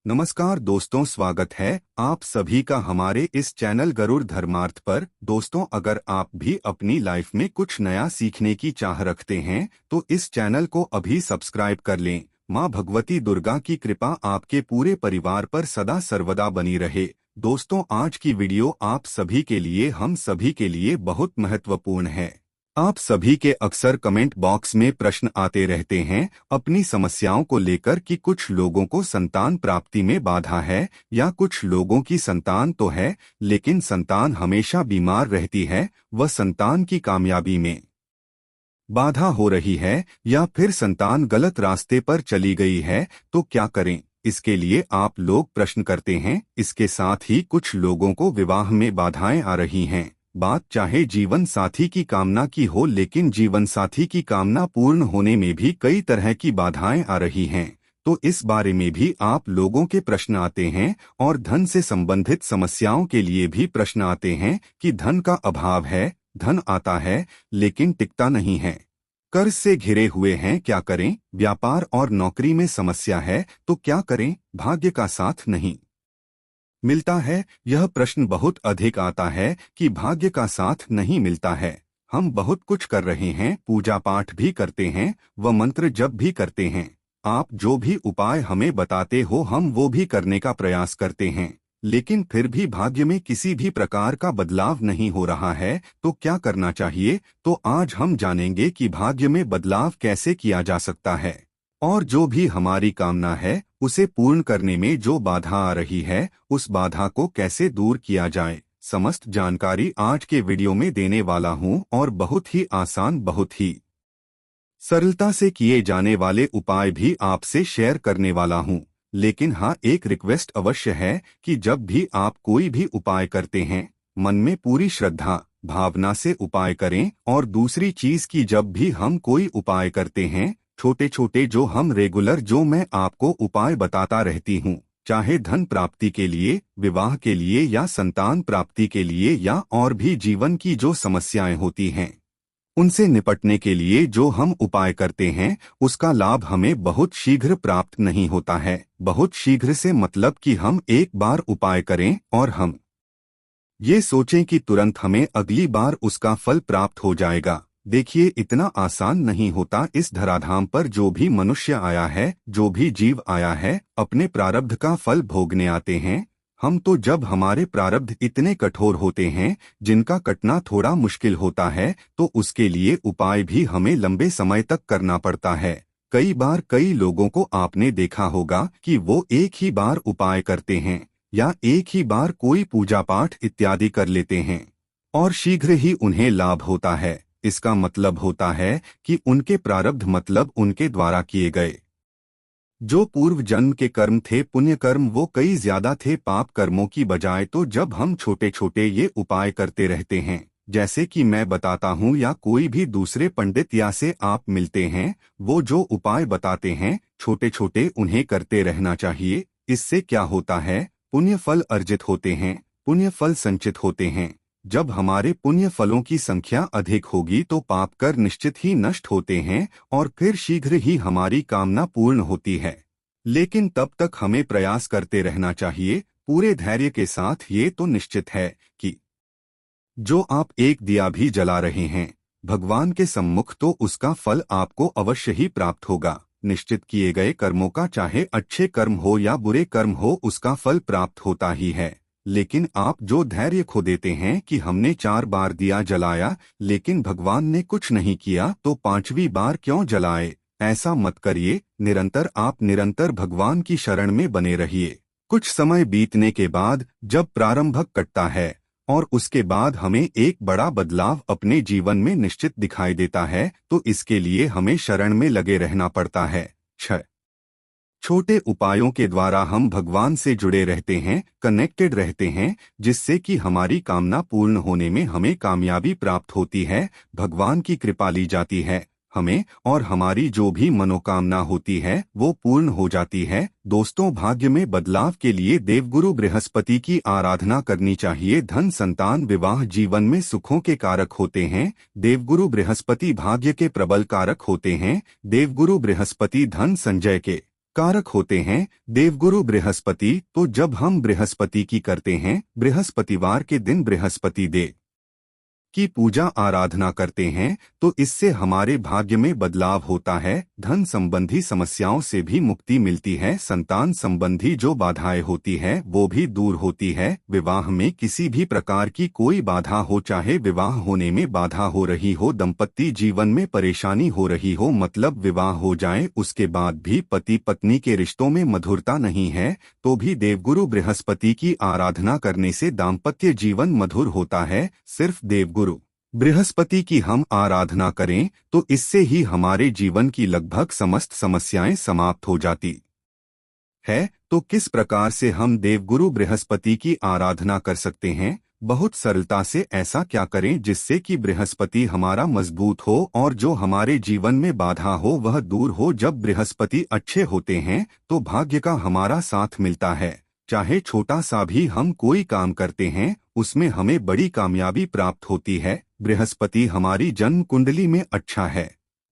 नमस्कार दोस्तों, स्वागत है आप सभी का हमारे इस चैनल गरुड़ धर्मार्थ पर। दोस्तों, अगर आप भी अपनी लाइफ में कुछ नया सीखने की चाह रखते हैं तो इस चैनल को अभी सब्सक्राइब कर लें। माँ भगवती दुर्गा की कृपा आपके पूरे परिवार पर सदा सर्वदा बनी रहे। दोस्तों, आज की वीडियो आप सभी के लिए, हम सभी के लिए बहुत महत्वपूर्ण है। आप सभी के अक्सर कमेंट बॉक्स में प्रश्न आते रहते हैं अपनी समस्याओं को लेकर कि कुछ लोगों को संतान प्राप्ति में बाधा है, या कुछ लोगों की संतान तो है लेकिन संतान हमेशा बीमार रहती है, वह संतान की कामयाबी में बाधा हो रही है, या फिर संतान गलत रास्ते पर चली गई है, तो क्या करें। इसके लिए आप लोग प्रश्न करते हैं। इसके साथ ही कुछ लोगों को विवाह में बाधाएं आ रही हैं। बात चाहे जीवन साथी की कामना की हो, लेकिन जीवन साथी की कामना पूर्ण होने में भी कई तरह की बाधाएं आ रही हैं। तो इस बारे में भी आप लोगों के प्रश्न आते हैं, और धन से संबंधित समस्याओं के लिए भी प्रश्न आते हैं कि धन का अभाव है, धन आता है लेकिन टिकता नहीं है, कर्ज से घिरे हुए हैं, क्या करें। व्यापार और नौकरी में समस्या है तो क्या करें, भाग्य का साथ नहीं मिलता है। यह प्रश्न बहुत अधिक आता है कि भाग्य का साथ नहीं मिलता है। हम बहुत कुछ कर रहे हैं, पूजा पाठ भी करते हैं, व मंत्र जप भी करते हैं। आप जो भी उपाय हमें बताते हो हम वो भी करने का प्रयास करते हैं, लेकिन फिर भी भाग्य में किसी भी प्रकार का बदलाव नहीं हो रहा है। तो क्या करना चाहिए, तो आज हम जानेंगे कि भाग्य में बदलाव कैसे किया जा सकता है, और जो भी हमारी कामना है उसे पूर्ण करने में जो बाधा आ रही है उस बाधा को कैसे दूर किया जाए। समस्त जानकारी आज के वीडियो में देने वाला हूं, और बहुत ही आसान, बहुत ही सरलता से किए जाने वाले उपाय भी आपसे शेयर करने वाला हूं। लेकिन हाँ, एक रिक्वेस्ट अवश्य है कि जब भी आप कोई भी उपाय करते हैं मन में पूरी श्रद्धा भावना से उपाय करें। और दूसरी चीज की जब भी हम कोई उपाय करते हैं, छोटे छोटे जो हम रेगुलर, जो मैं आपको उपाय बताता रहती हूँ, चाहे धन प्राप्ति के लिए, विवाह के लिए, या संतान प्राप्ति के लिए, या और भी जीवन की जो समस्याएं होती हैं उनसे निपटने के लिए जो हम उपाय करते हैं, उसका लाभ हमें बहुत शीघ्र प्राप्त नहीं होता है। बहुत शीघ्र से मतलब कि हम एक बार उपाय करें और हम ये सोचें कि तुरंत हमें अगली बार उसका फल प्राप्त हो जाएगा। देखिए, इतना आसान नहीं होता। इस धराधाम पर जो भी मनुष्य आया है, जो भी जीव आया है, अपने प्रारब्ध का फल भोगने आते हैं। हम तो जब हमारे प्रारब्ध इतने कठोर होते हैं जिनका कटना थोड़ा मुश्किल होता है, तो उसके लिए उपाय भी हमें लंबे समय तक करना पड़ता है। कई बार कई लोगों को आपने देखा होगा कि वो एक ही बार उपाय करते हैं, या एक ही बार कोई पूजा पाठ इत्यादि कर लेते हैं, और शीघ्र ही उन्हें लाभ होता है। इसका मतलब होता है कि उनके प्रारब्ध, मतलब उनके द्वारा किए गए जो पूर्व जन्म के कर्म थे, पुण्य कर्म, वो कई ज्यादा थे पाप कर्मों की बजाय। तो जब हम छोटे छोटे ये उपाय करते रहते हैं, जैसे कि मैं बताता हूँ, या कोई भी दूसरे पंडित या से आप मिलते हैं, वो जो उपाय बताते हैं छोटे छोटे, उन्हें करते रहना चाहिए। इससे क्या होता है, पुण्य फल अर्जित होते हैं, पुण्य फल संचित होते हैं। जब हमारे पुण्य फलों की संख्या अधिक होगी तो पाप कर निश्चित ही नष्ट होते हैं, और फिर शीघ्र ही हमारी कामना पूर्ण होती है। लेकिन तब तक हमें प्रयास करते रहना चाहिए पूरे धैर्य के साथ। ये तो निश्चित है कि जो आप एक दिया भी जला रहे हैं भगवान के सम्मुख, तो उसका फल आपको अवश्य ही प्राप्त होगा। निश्चित किए गए कर्मों का, चाहे अच्छे कर्म हो या बुरे कर्म हो, उसका फल प्राप्त होता ही है। लेकिन आप जो धैर्य खो देते हैं कि हमने 4 बार दिया जलाया लेकिन भगवान ने कुछ नहीं किया, तो 5वीं बार क्यों जलाए, ऐसा मत करिए। आप निरंतर भगवान की शरण में बने रहिए। कुछ समय बीतने के बाद जब प्रारंभक कटता है और उसके बाद हमें एक बड़ा बदलाव अपने जीवन में निश्चित दिखाई देता है, तो इसके लिए हमें शरण में लगे रहना पड़ता है। छोटे उपायों के द्वारा हम भगवान से जुड़े रहते हैं, कनेक्टेड रहते हैं, जिससे कि हमारी कामना पूर्ण होने में हमें कामयाबी प्राप्त होती है। भगवान की कृपा ली जाती है हमें, और हमारी जो भी मनोकामना होती है वो पूर्ण हो जाती है। दोस्तों, भाग्य में बदलाव के लिए देवगुरु बृहस्पति की आराधना करनी चाहिए। धन, संतान, विवाह जीवन में सुखों के कारक होते हैं। देवगुरु बृहस्पति भाग्य के प्रबल कारक होते हैं। देवगुरु बृहस्पति धन संजय के कारक होते हैं देवगुरु बृहस्पति। तो जब हम बृहस्पति की करते हैं, बृहस्पतिवार के दिन बृहस्पति देव की पूजा आराधना करते हैं, तो इससे हमारे भाग्य में बदलाव होता है, धन संबंधी समस्याओं से भी मुक्ति मिलती है, संतान संबंधी जो बाधाएं होती है वो भी दूर होती है, विवाह में किसी भी प्रकार की कोई बाधा हो, चाहे विवाह होने में बाधा हो रही हो, दंपत्ति जीवन में परेशानी हो रही हो, मतलब विवाह हो जाए उसके बाद भी पति पत्नी के रिश्तों में मधुरता नहीं है, तो भी देवगुरु बृहस्पति की आराधना करने से दाम्पत्य जीवन मधुर होता है। सिर्फ देवगुरु बृहस्पति की हम आराधना करें तो इससे ही हमारे जीवन की लगभग समस्त समस्याएं समाप्त हो जाती है। तो किस प्रकार से हम देवगुरु बृहस्पति की आराधना कर सकते हैं? बहुत सरलता से ऐसा क्या करें जिससे कि बृहस्पति हमारा मजबूत हो और जो हमारे जीवन में बाधा हो वह दूर हो। जब बृहस्पति अच्छे होते हैं तो भाग्य का हमारा साथ मिलता है, चाहे छोटा सा भी हम कोई काम करते हैं उसमें हमें बड़ी कामयाबी प्राप्त होती है। बृहस्पति हमारी जन्म कुंडली में अच्छा है।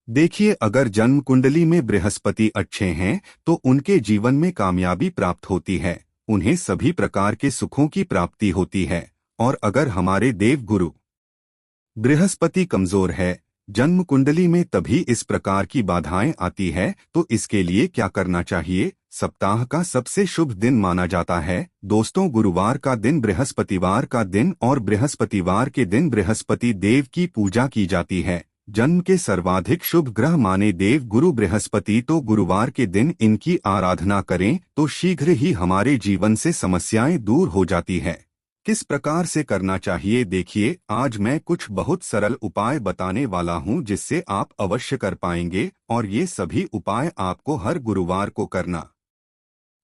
देखिए, अगर जन्म कुंडली में बृहस्पति अच्छे हैं तो उनके जीवन में कामयाबी प्राप्त होती है, उन्हें सभी प्रकार के सुखों की प्राप्ति होती है। और अगर हमारे देवगुरु बृहस्पति कमजोर है जन्म कुंडली में, तभी इस प्रकार की बाधाएं आती है। तो इसके लिए क्या करना चाहिए? सप्ताह का सबसे शुभ दिन माना जाता है दोस्तों गुरुवार का दिन, बृहस्पतिवार का दिन, और बृहस्पतिवार के दिन बृहस्पति देव की पूजा की जाती है। जन्म के सर्वाधिक शुभ ग्रह माने देव गुरु बृहस्पति, तो गुरुवार के दिन इनकी आराधना करें तो शीघ्र ही हमारे जीवन से समस्याएं दूर हो जाती है। किस प्रकार से करना चाहिए? देखिए, आज मैं कुछ बहुत सरल उपाय बताने वाला हूं जिससे आप अवश्य कर पाएंगे, और ये सभी उपाय आपको हर गुरुवार को करना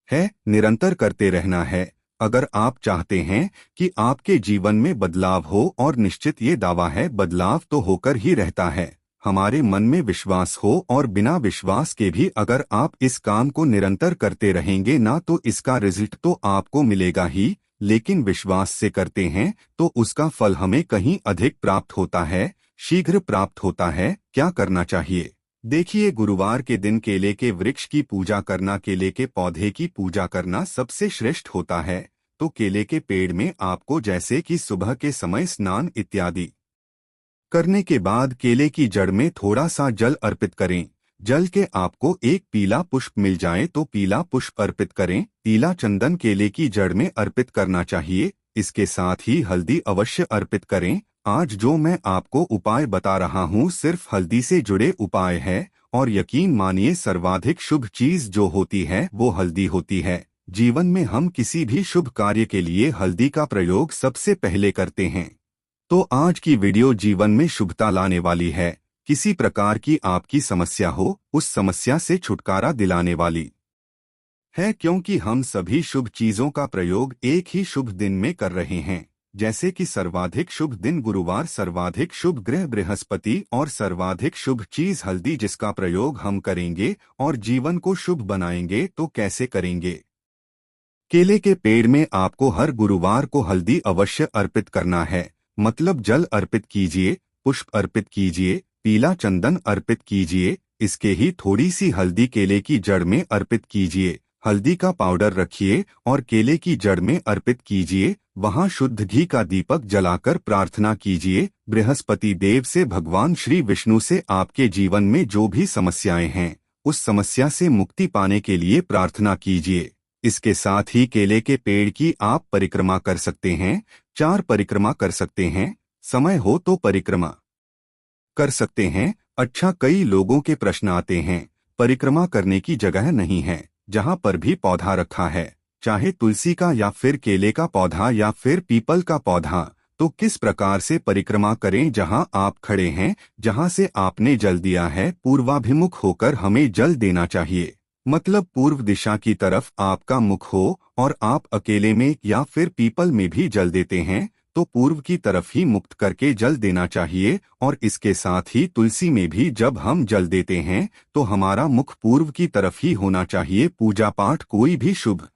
है, निरंतर करते रहना है। अगर आप चाहते हैं कि आपके जीवन में बदलाव हो, और निश्चित ये दावा है बदलाव तो होकर ही रहता है, हमारे मन में विश्वास हो, और बिना विश्वास के भी अगर आप इस काम को निरंतर करते रहेंगे ना, तो इसका रिजल्ट तो आपको मिलेगा ही, लेकिन विश्वास से करते हैं तो उसका फल हमें कहीं अधिक प्राप्त होता है, शीघ्र प्राप्त होता है। क्या करना चाहिए? देखिए, गुरुवार के दिन केले के वृक्ष की पूजा करना, केले के पौधे की पूजा करना सबसे श्रेष्ठ होता है। तो केले के पेड़ में आपको जैसे कि सुबह के समय स्नान इत्यादि करने के बाद केले की जड़ में थोड़ा सा जल अर्पित करें। जल के आपको एक पीला पुष्प मिल जाए तो पीला पुष्प अर्पित करें। पीला चंदन केले की जड़ में अर्पित करना चाहिए। इसके साथ ही हल्दी अवश्य अर्पित करें। आज जो मैं आपको उपाय बता रहा हूँ सिर्फ हल्दी से जुड़े उपाय है, और यकीन मानिए सर्वाधिक शुभ चीज जो होती है वो हल्दी होती है। जीवन में हम किसी भी शुभ कार्य के लिए हल्दी का प्रयोग सबसे पहले करते हैं। तो आज की वीडियो जीवन में शुभता लाने वाली है। किसी प्रकार की आपकी समस्या हो, उस समस्या से छुटकारा दिलाने वाली है, क्योंकि हम सभी शुभ चीजों का प्रयोग एक ही शुभ दिन में कर रहे हैं। जैसे कि सर्वाधिक शुभ दिन गुरुवार, सर्वाधिक शुभ ग्रह बृहस्पति, और सर्वाधिक शुभ चीज हल्दी, जिसका प्रयोग हम करेंगे और जीवन को शुभ बनाएंगे। तो कैसे करेंगे? केले के पेड़ में आपको हर गुरुवार को हल्दी अवश्य अर्पित करना है, मतलब जल अर्पित कीजिए, पुष्प अर्पित कीजिए, पीला चंदन अर्पित कीजिए। इसके ही थोड़ी सी हल्दी केले की जड़ में अर्पित कीजिए। हल्दी का पाउडर रखिए और केले की जड़ में अर्पित कीजिए। वहां शुद्ध घी का दीपक जलाकर प्रार्थना कीजिए बृहस्पति देव से, भगवान श्री विष्णु से आपके जीवन में जो भी समस्याएं हैं उस समस्या से मुक्ति पाने के लिए प्रार्थना कीजिए। इसके साथ ही केले के पेड़ की आप परिक्रमा कर सकते हैं। 4 परिक्रमा कर सकते हैं, समय हो तो परिक्रमा कर सकते हैं। अच्छा, कई लोगों के प्रश्न आते हैं, परिक्रमा करने की जगह नहीं है। जहां पर भी पौधा रखा है, चाहे तुलसी का या फिर केले का पौधा या फिर पीपल का पौधा, तो किस प्रकार से परिक्रमा करें? जहां आप खड़े हैं, जहां से आपने जल दिया है, पूर्वाभिमुख होकर हमें जल देना चाहिए। मतलब पूर्व दिशा की तरफ आपका मुख हो, और आप अकेले में या फिर पीपल में भी जल देते हैं तो पूर्व की तरफ ही मुक्त करके जल देना चाहिए। और इसके साथ ही तुलसी में भी जब हम जल देते हैं तो हमारा मुख पूर्व की तरफ ही होना चाहिए। पूजा पाठ कोई भी शुभ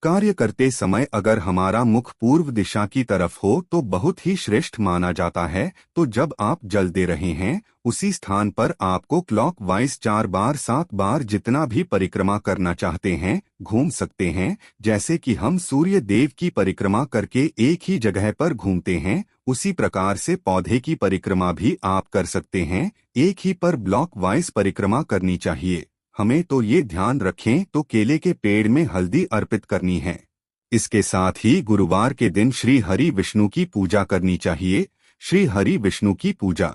कार्य करते समय अगर हमारा मुख पूर्व दिशा की तरफ हो तो बहुत ही श्रेष्ठ माना जाता है। तो जब आप जल दे रहे हैं उसी स्थान पर आपको क्लॉकवाइज 4 बार 7 बार जितना भी परिक्रमा करना चाहते हैं घूम सकते हैं। जैसे कि हम सूर्य देव की परिक्रमा करके एक ही जगह पर घूमते हैं, उसी प्रकार से पौधे की परिक्रमा भी आप कर सकते हैं। एक ही पर ब्लॉक वाइज परिक्रमा करनी चाहिए। हमें तो ये ध्यान रखें तो केले के पेड़ में हल्दी अर्पित करनी है। इसके साथ ही गुरुवार के दिन श्री हरि विष्णु की पूजा करनी चाहिए। श्री हरि विष्णु की पूजा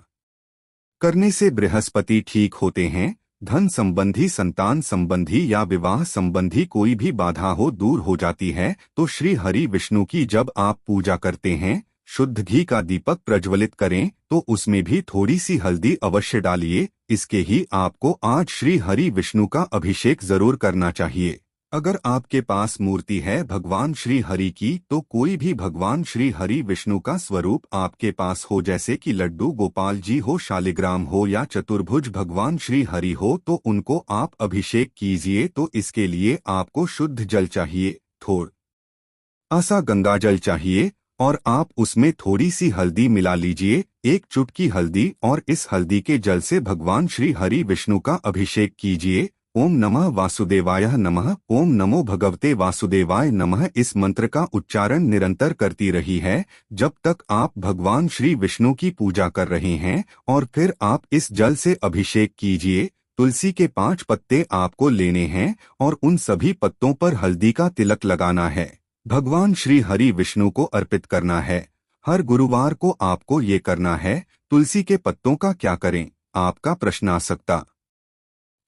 करने से बृहस्पति ठीक होते हैं। धन संबंधी, संतान संबंधी या विवाह संबंधी कोई भी बाधा हो दूर हो जाती है। तो श्री हरि विष्णु की जब आप पूजा करते हैं, शुद्ध घी का दीपक प्रज्वलित करें तो उसमें भी थोड़ी सी हल्दी अवश्य डालिए। इसके ही आपको आज श्री हरि विष्णु का अभिषेक जरूर करना चाहिए। अगर आपके पास मूर्ति है भगवान श्री हरि की तो कोई भी भगवान श्री हरि विष्णु का स्वरूप आपके पास हो, जैसे कि लड्डू गोपाल जी हो, शालिग्राम हो या चतुर्भुज भगवान श्री हरि हो, तो उनको आप अभिषेक कीजिए। तो इसके लिए आपको शुद्ध जल चाहिए, थोड़ा सा गंगा जल चाहिए और आप उसमें थोड़ी सी हल्दी मिला लीजिए, एक चुटकी हल्दी, और इस हल्दी के जल से भगवान श्री हरि विष्णु का अभिषेक कीजिए। ओम नमः वासुदेवाय नमः, ओम नमो भगवते वासुदेवाय नमः। इस मंत्र का उच्चारण निरंतर करती रही है जब तक आप भगवान श्री विष्णु की पूजा कर रहे हैं। और फिर आप इस जल से अभिषेक कीजिए। तुलसी के 5 पत्ते आपको लेने हैं और उन सभी पत्तों पर हल्दी का तिलक लगाना है। भगवान श्री हरि विष्णु को अर्पित करना है। हर गुरुवार को आपको ये करना है। तुलसी के पत्तों का क्या करें, आपका प्रश्न आ सकता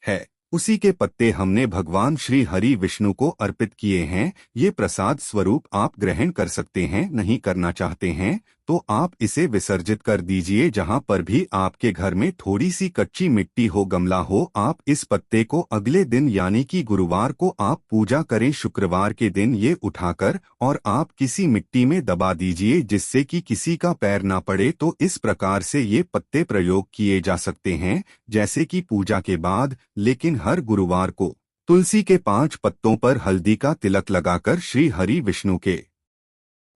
है। उसी के पत्ते हमने भगवान श्री हरि विष्णु को अर्पित किए हैं। ये प्रसाद स्वरूप आप ग्रहण कर सकते हैं। नहीं करना चाहते हैं तो आप इसे विसर्जित कर दीजिए। जहां पर भी आपके घर में थोड़ी सी कच्ची मिट्टी हो, गमला हो, आप इस पत्ते को अगले दिन यानी कि गुरुवार को आप पूजा करें। शुक्रवार के दिन ये उठाकर और आप किसी मिट्टी में दबा दीजिए जिससे कि किसी का पैर ना पड़े। तो इस प्रकार से ये पत्ते प्रयोग किए जा सकते हैं जैसे कि पूजा के बाद। लेकिन हर गुरुवार को तुलसी के 5 पत्तों पर हल्दी का तिलक लगाकर श्री हरि विष्णु के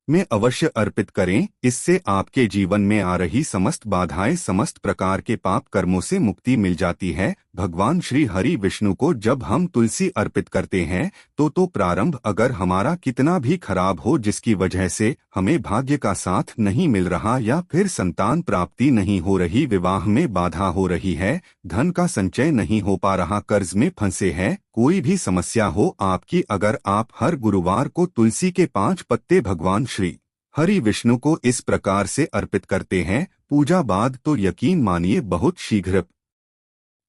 में अवश्य अर्पित करें। इससे आपके जीवन में आ रही समस्त बाधाएं, समस्त प्रकार के पाप कर्मों से मुक्ति मिल जाती है। भगवान श्री हरि विष्णु को जब हम तुलसी अर्पित करते हैं तो प्रारंभ अगर हमारा कितना भी खराब हो, जिसकी वजह से हमें भाग्य का साथ नहीं मिल रहा या फिर संतान प्राप्ति नहीं हो रही, विवाह में बाधा हो रही है, धन का संचय नहीं हो पा रहा, कर्ज में फंसे हैं, कोई भी समस्या हो आपकी, अगर आप हर गुरुवार को तुलसी के 5 पत्ते भगवान श्री हरि विष्णु को इस प्रकार से अर्पित करते हैं पूजा बाद, तो यकीन मानिए बहुत शीघ्र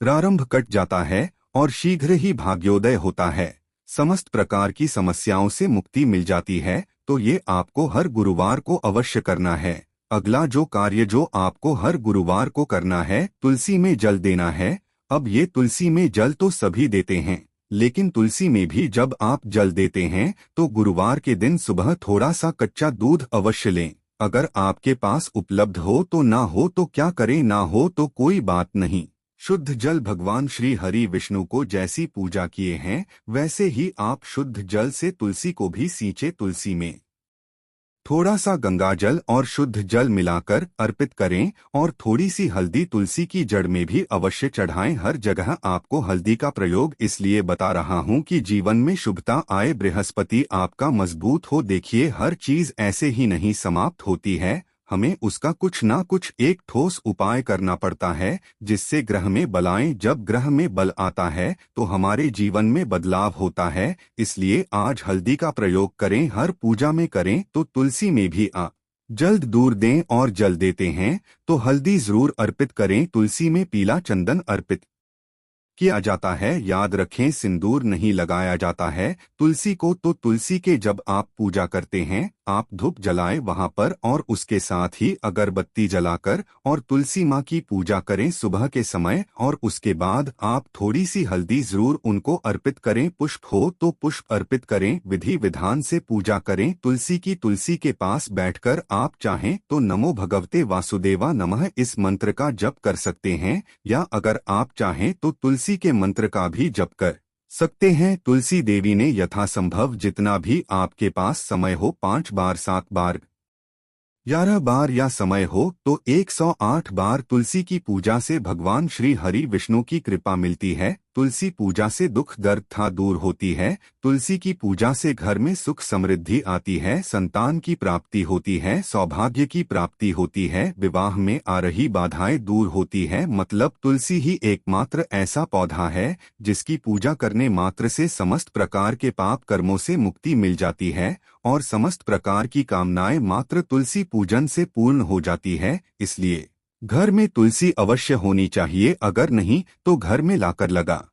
प्रारंभ कट जाता है और शीघ्र ही भाग्योदय होता है। समस्त प्रकार की समस्याओं से मुक्ति मिल जाती है। तो ये आपको हर गुरुवार को अवश्य करना है। अगला जो कार्य जो आपको हर गुरुवार को करना है, तुलसी में जल देना है। अब ये तुलसी में जल तो सभी देते हैं, लेकिन तुलसी में भी जब आप जल देते हैं तो गुरुवार के दिन सुबह थोड़ा सा कच्चा दूध अवश्य लें। अगर आपके पास उपलब्ध हो तो, ना हो तो क्या करें, ना हो तो कोई बात नहीं। शुद्ध जल भगवान श्री हरि विष्णु को जैसी पूजा किए हैं वैसे ही आप शुद्ध जल से तुलसी को भी सींचे। तुलसी में थोड़ा सा गंगा जल और शुद्ध जल मिलाकर अर्पित करें और थोड़ी सी हल्दी तुलसी की जड़ में भी अवश्य चढ़ाएं। हर जगह आपको हल्दी का प्रयोग इसलिए बता रहा हूं कि जीवन में शुभता आए, बृहस्पति आपका मजबूत हो। देखिए, हर चीज ऐसे ही नहीं समाप्त होती है, हमें उसका कुछ ना कुछ एक ठोस उपाय करना पड़ता है जिससे ग्रह में बल आए। जब ग्रह में बल आता है तो हमारे जीवन में बदलाव होता है। इसलिए आज हल्दी का प्रयोग करें, हर पूजा में करें तो तुलसी में भी जल्द दूर दें। और जल देते हैं तो हल्दी जरूर अर्पित करें। तुलसी में पीला चंदन अर्पित किया जाता है। याद रखें, सिंदूर नहीं लगाया जाता है तुलसी को। तो तुलसी के जब आप पूजा करते हैं आप धूप जलाएं वहां पर, और उसके साथ ही अगरबत्ती जलाकर और तुलसी माँ की पूजा करें सुबह के समय। और उसके बाद आप थोड़ी सी हल्दी जरूर उनको अर्पित करें। पुष्प हो तो पुष्प अर्पित करें। विधि विधान से पूजा करें तुलसी की। तुलसी के पास बैठकर आप चाहें तो नमो भगवते वासुदेवा नमः इस मंत्र का जप कर सकते हैं, या अगर आप चाहें तो तुलसी के मंत्र का भी जप कर सकते हैं। तुलसी देवी ने यथासंभव जितना भी आपके पास समय हो 5 बार, 7 बार, 11 बार या समय हो तो 108 बार तुलसी की पूजा से भगवान श्री हरि विष्णु की कृपा मिलती है। तुलसी पूजा से दुख दर्द था दूर होती है। तुलसी की पूजा से घर में सुख समृद्धि आती है, संतान की प्राप्ति होती है, सौभाग्य की प्राप्ति होती है, विवाह में आ रही बाधाएं दूर होती है। मतलब तुलसी ही एकमात्र ऐसा पौधा है जिसकी पूजा करने मात्र से समस्त प्रकार के पाप कर्मों से मुक्ति मिल जाती है और समस्त प्रकार की कामनाएं मात्र तुलसी पूजन से पूर्ण हो जाती है। इसलिए घर में तुलसी अवश्य होनी चाहिए, अगर नहीं तो घर में लाकर लगा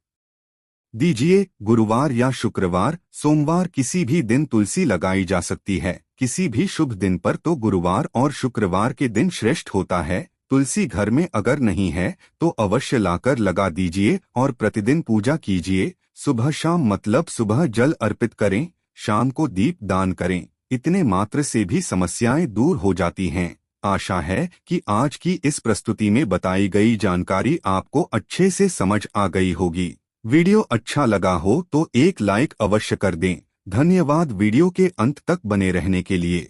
दीजिए। गुरुवार या शुक्रवार, सोमवार किसी भी दिन तुलसी लगाई जा सकती है। किसी भी शुभ दिन पर तो गुरुवार और शुक्रवार के दिन श्रेष्ठ होता है। तुलसी घर में अगर नहीं है तो अवश्य लाकर लगा दीजिए और प्रतिदिन पूजा कीजिए। सुबह शाम, मतलब सुबह जल अर्पित करें, शाम को दीप दान करें। इतने मात्र से भी समस्याएं दूर हो जाती हैं। आशा है कि आज की इस प्रस्तुति में बताई गई जानकारी आपको अच्छे से समझ आ गई होगी। वीडियो अच्छा लगा हो तो एक लाइक अवश्य कर दें। धन्यवाद वीडियो के अंत तक बने रहने के लिए।